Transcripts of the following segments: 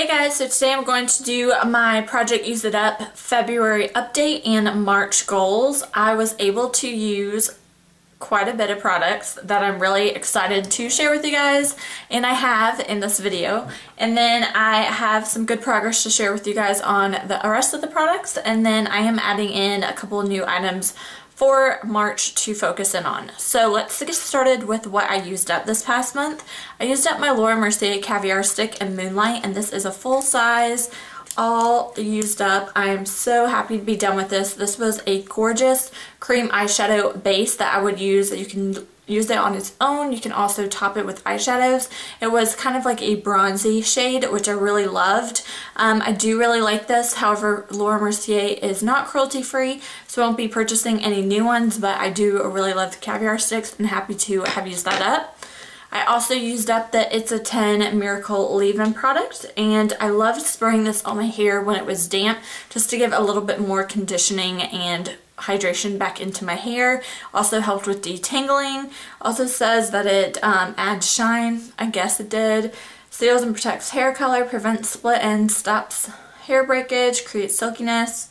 Hey guys, so today I'm going to do my Project Use It Up February update and March goals. I was able to use quite a bit of products that I'm really excited to share with you guys, and I have in this video. And then I have some good progress to share with you guys on the rest of the products, and then I am adding in a couple of new items for March to focus in on. So let's get started with what I used up this past month. I used up my Laura Mercier Caviar Stick in Moonlight, and this is a full size, all used up. I am so happy to be done with this. This was a gorgeous cream eyeshadow base that I would use. You can use it on its own. You can also top it with eyeshadows. It was kind of like a bronzy shade, which I really loved. I do really like this. However, Laura Mercier is not cruelty free, so I won't be purchasing any new ones, but I do really love the caviar sticks and happy to have used that up. I also used up the It's a 10 Miracle Leave-In product, and I loved spraying this on my hair when it was damp just to give a little bit more conditioning and hydration back into my hair. Also helped with detangling. Also says that it adds shine. I guess it did. Seals and protects hair color, prevents split ends, stops hair breakage, creates silkiness,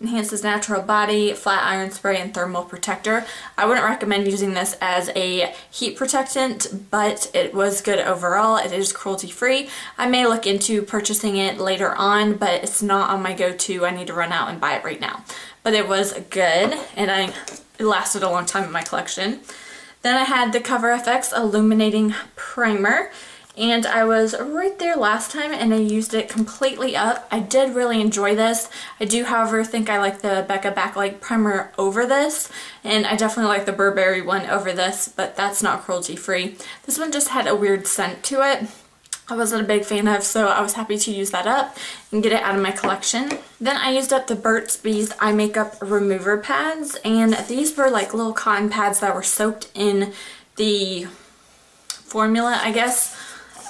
enhances natural body, flat iron spray, and thermal protector. I wouldn't recommend using this as a heat protectant, but it was good overall. It is cruelty free. I may look into purchasing it later on, but it's not on my go-to. I need to run out and buy it right now. But it was good, and it lasted a long time in my collection. Then I had the Cover FX Illuminating Primer, and I was right there last time and I used it completely up. I did really enjoy this. I do, however, think I like the Becca Backlight Primer over this, and I definitely like the Burberry one over this, but that's not cruelty free. This one just had a weird scent to it. I wasn't a big fan of, so I was happy to use that up and get it out of my collection. Then I used up the Burt's Bees Eye Makeup Remover Pads, and these were like little cotton pads that were soaked in the formula, I guess,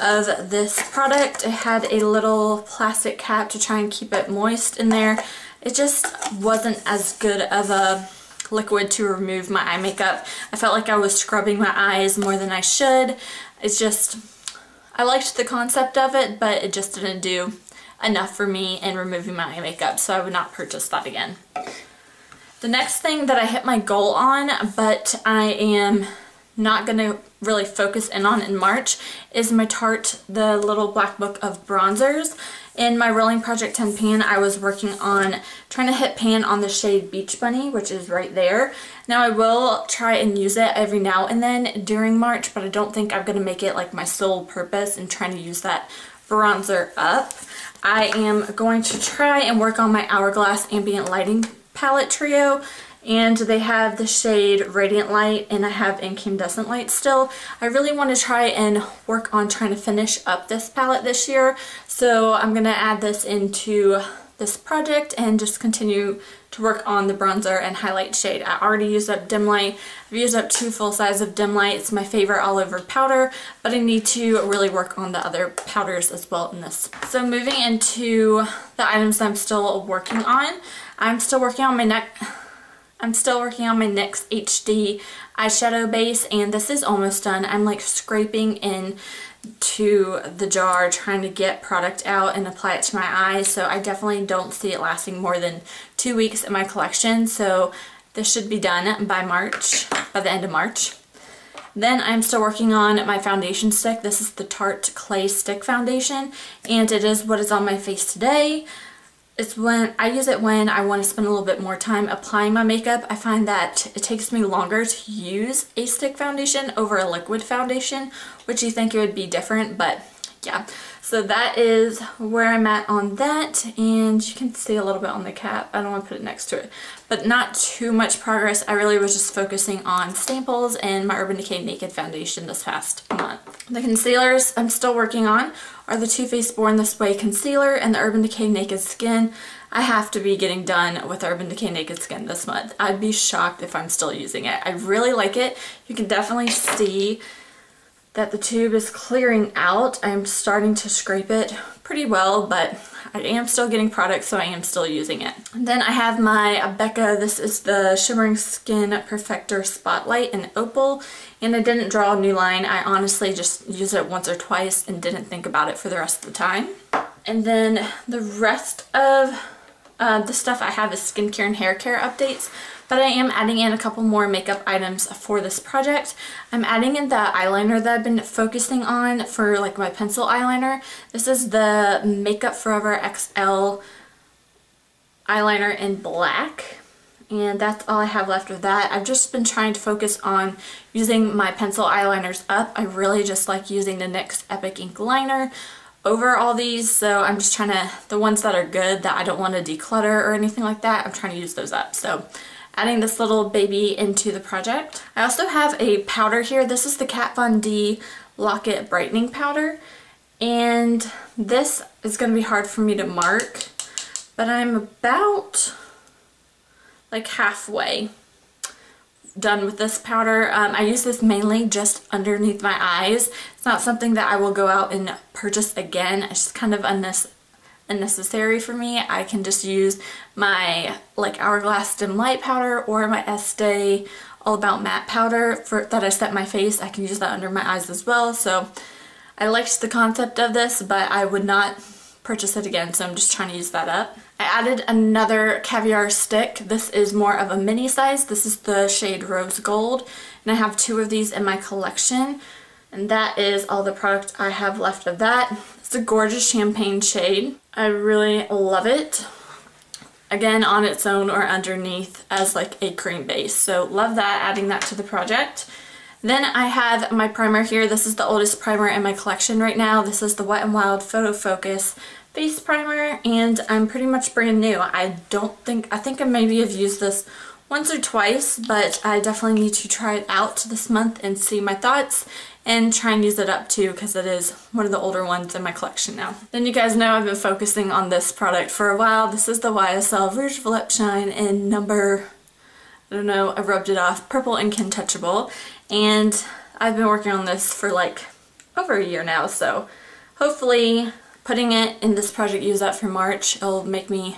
of this product. It had a little plastic cap to try and keep it moist in there. It just wasn't as good of a liquid to remove my eye makeup. I felt like I was scrubbing my eyes more than I should. It's just, I liked the concept of it, but it just didn't do enough for me in removing my eye makeup, so I would not purchase that again. The next thing that I hit my goal on, but I am not going to really focus in on in March, is my Tarte The Little Black Book of Bronzers. In my Rolling Project 10 pan, I was working on trying to hit pan on the shade Beach Bunny, which is right there. Now I will try and use it every now and then during March, but I don't think I'm going to make it like my sole purpose in trying to use that bronzer up. I am going to try and work on my Hourglass Ambient Lighting Palette Trio, and they have the shade Radiant Light, and I have Incandescent Light still. I really want to try and work on trying to finish up this palette this year, so I'm going to add this into this project and just continue to work on the bronzer and highlight shade. I already used up Dim Light. I've used up 2 full size of Dim Light. It's my favorite all over powder, but I need to really work on the other powders as well in this. So moving into the items I'm still working on, I'm still working on my NYX HD eyeshadow base, and this is almost done. I'm like scraping into the jar trying to get product out and apply it to my eyes, so I definitely don't see it lasting more than 2 weeks in my collection, so this should be done by the end of March. Then I'm still working on my foundation stick. This is the Tarte Clay Stick Foundation, and it is what is on my face today. It's when I use it when I want to spend a little bit more time applying my makeup. I find that it takes me longer to use a stick foundation over a liquid foundation, which you think it would be different, but yeah. So that is where I'm at on that, and you can see a little bit on the cap. I don't want to put it next to it, but not too much progress. I really was just focusing on Staples and my Urban Decay Naked Foundation this past month. The concealers I'm still working on are the Too Faced Born This Way Concealer and the Urban Decay Naked Skin. I have to be getting done with Urban Decay Naked Skin this month. I'd be shocked if I'm still using it. I really like it. You can definitely see that the tube is clearing out. I'm starting to scrape it pretty well, but I am still getting product, so I am still using it. And then I have my Becca, this is the Shimmering Skin Perfector Spotlight in Opal, and I didn't draw a new line. I honestly just used it once or twice and didn't think about it for the rest of the time. And then the rest of the stuff I have is skincare and hair care updates, but I am adding in a couple more makeup items for this project. I'm adding in the eyeliner that I've been focusing on for like my pencil eyeliner. This is the Makeup Forever XL eyeliner in black, and that's all I have left of that. I've just been trying to focus on using my pencil eyeliners up. I really just like using the NYX Epic Ink liner over all these, so I'm just trying to, the ones that are good that I don't want to declutter or anything like that, I'm trying to use those up. So adding this little baby into the project. I also have a powder here. This is the Kat Von D Lock-It Brightening Powder, and this is going to be hard for me to mark, but I'm about like halfway done with this powder. I use this mainly just underneath my eyes. It's not something that I will go out and purchase again. It's just kind of unnecessary for me. I can just use my like Hourglass Dim Light powder or my Estee All About Matte powder that I set my face. I can use that under my eyes as well. So I liked the concept of this, but I would not purchase it again, so I'm just trying to use that up. I added another caviar stick. This is more of a mini size. This is the shade Rose Gold, and I have 2 of these in my collection, and that is all the product I have left of that. It's a gorgeous champagne shade. I really love it. Again, on its own or underneath as like a cream base, so love that, adding that to the project. Then I have my primer here. This is the oldest primer in my collection right now. This is the Wet n Wild Photo Focus Face Primer, and I'm pretty much brand new. I think I maybe have used this once or twice, but I definitely need to try it out this month and see my thoughts and try and use it up too, because it is one of the older ones in my collection now. Then you guys know I've been focusing on this product for a while. This is the YSL Rouge for Lip Shine in number, I don't know, I rubbed it off, Purple Ink Untouchable. And I've been working on this for like over a year now, so hopefully putting it in this project use up for March, it'll make me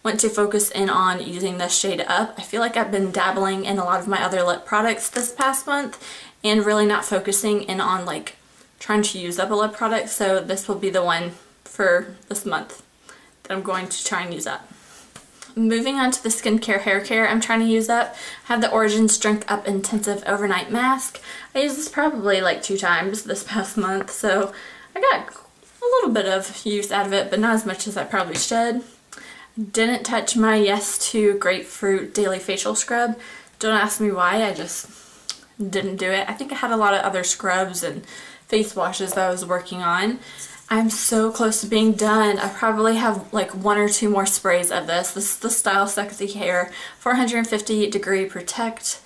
want to focus in on using this shade up. I feel like I've been dabbling in a lot of my other lip products this past month and really not focusing in on like trying to use up a lip product, so this will be the one for this month that I'm going to try and use up. Moving on to the skincare hair care I'm trying to use up, I have the Origins Drink Up Intensive Overnight Mask. I used this probably like 2 times this past month, so I got a little bit of use out of it, but not as much as I probably should. Didn't touch my Yes to Grapefruit Daily Facial Scrub. Don't ask me why, I just didn't do it. I think I had a lot of other scrubs and face washes that I was working on. I'm so close to being done. I probably have like 1 or 2 more sprays of this. This is the Style Sexy Hair 450 Degree Protect.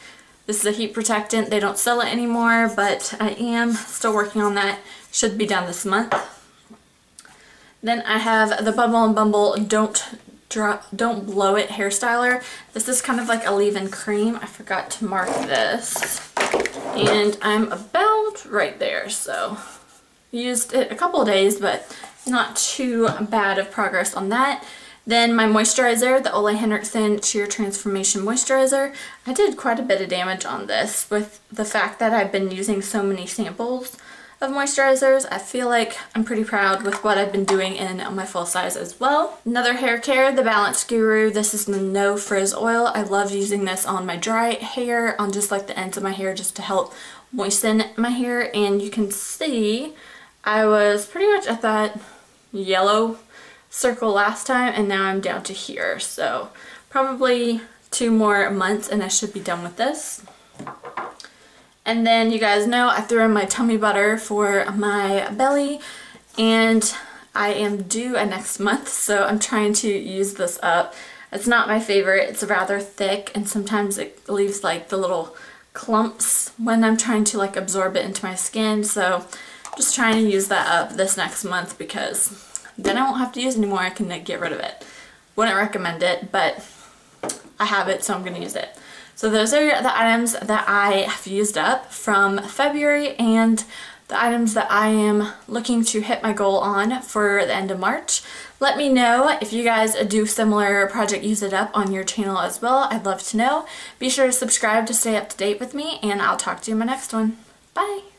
This is a heat protectant. They don't sell it anymore, but I am still working on that. Should be done this month. Then I have the Bumble and Bumble Don't Blow It hair styler. This is kind of like a leave-in cream. I forgot to mark this. And I'm about right there, so used it a couple of days, but not too bad of progress on that. Then my moisturizer, the Ole Henriksen Sheer Transformation Moisturizer. I did quite a bit of damage on this with the fact that I've been using so many samples of moisturizers. I feel like I'm pretty proud with what I've been doing in my full size as well. Another hair care, the Balance Guru. This is the No Frizz Oil. I love using this on my dry hair, on just like the ends of my hair, just to help moisten my hair. And you can see I was pretty much at that yellow circle last time, and now I'm down to here. So probably 2 more months and I should be done with this. And then you guys know I threw in my tummy butter for my belly, and I am due next month, so I'm trying to use this up. It's not my favorite. It's rather thick, and sometimes it leaves like the little clumps when I'm trying to like absorb it into my skin, so just trying to use that up this next month, because then I won't have to use it anymore. I can get rid of it. Wouldn't recommend it, but I have it, so I'm going to use it. So those are the items that I have used up from February, and the items that I am looking to hit my goal on for the end of March. Let me know if you guys do similar project use it up on your channel as well. I'd love to know. Be sure to subscribe to stay up to date with me, and I'll talk to you in my next one. Bye!